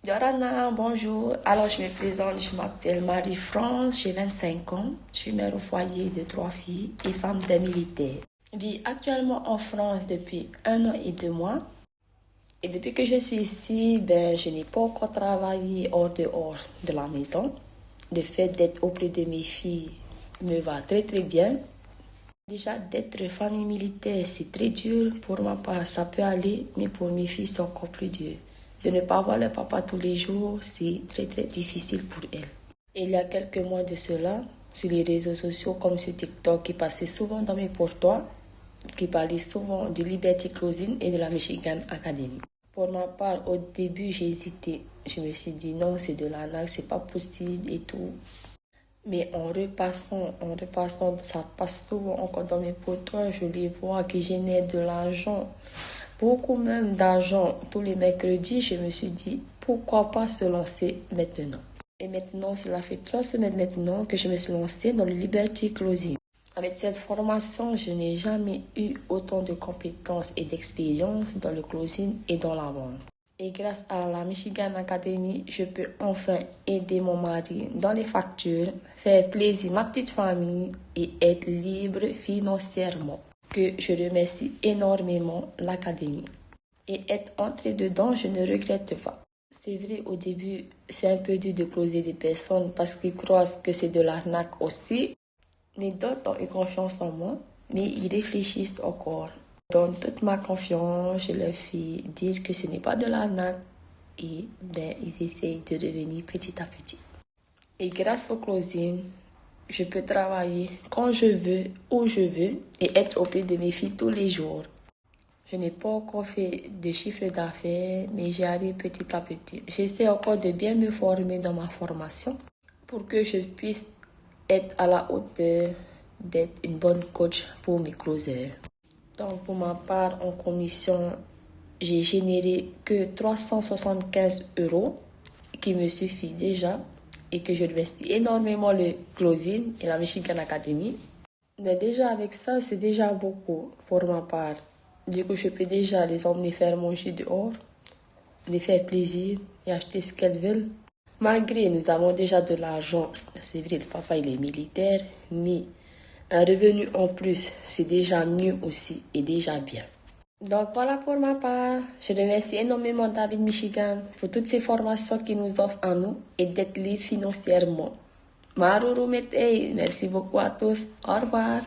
Yorana, bonjour. Alors, je me présente, je m'appelle Marie-France, j'ai 25 ans. Je suis mère au foyer de 3 filles et femme d'un militaire. Je vis actuellement en France depuis 1 an et 2 mois. Et depuis que je suis ici, je n'ai pas encore travaillé hors dehors de la maison. Le fait d'être auprès de mes filles me va très très bien. Déjà, d'être famille militaire, c'est très dur. Pour ma part, ça peut aller, mais pour mes filles, c'est encore plus dur. De ne pas voir le papa tous les jours, c'est très très difficile pour elles. Et il y a quelques mois de cela, sur les réseaux sociaux comme sur TikTok, qui passait souvent dans mes portois, qui parlait souvent du Liberty Closing et de la Michigan Academy. Pour ma part, au début, j'ai hésité. Je me suis dit non, c'est de l'arnaque, c'est pas possible et tout. Mais en repassant, ça passe souvent encore dans mes portois, je les vois qui génèrent de l'argent, beaucoup même d'argent tous les mercredis. Je me suis dit, pourquoi pas se lancer maintenant? Et maintenant, cela fait 3 semaines maintenant que je me suis lancée dans le Liberty Closing. Avec cette formation, je n'ai jamais eu autant de compétences et d'expérience dans le closing et dans la vente. Et grâce à la Michigan Academy, je peux enfin aider mon mari dans les factures, faire plaisir à ma petite famille et être libre financièrement. Que je remercie énormément l'Académie. Et être entrée dedans, je ne regrette pas. C'est vrai, au début, c'est un peu dur de closer des personnes parce qu'ils croient que c'est de l'arnaque aussi. Mais d'autres ont eu confiance en moi, mais ils réfléchissent encore. Je donne toute ma confiance, je leur fais dire que ce n'est pas de l'arnaque et ils essayent de revenir petit à petit. Et grâce au closing, je peux travailler quand je veux, où je veux et être auprès de mes filles tous les jours. Je n'ai pas encore fait de chiffre d'affaires, mais j'y arrive petit à petit. J'essaie encore de bien me former dans ma formation pour que je puisse être à la hauteur d'être une bonne coach pour mes closers. Donc, pour ma part, en commission, j'ai généré que 375 € qui me suffit déjà et que je remercie énormément le closing et la Michigan Academy. Mais déjà, avec ça, c'est déjà beaucoup pour ma part. Du coup, je peux déjà les emmener faire manger dehors, les faire plaisir et acheter ce qu'elles veulent. Malgré nous avons déjà de l'argent, c'est vrai, le papa il est militaire, mais un revenu en plus, c'est déjà mieux aussi et déjà bien. Donc voilà pour ma part. Je remercie énormément David Michigan pour toutes ces formations qu'il nous offre à nous et d'être libre financièrement. Maruru Metei, merci beaucoup à tous. Au revoir.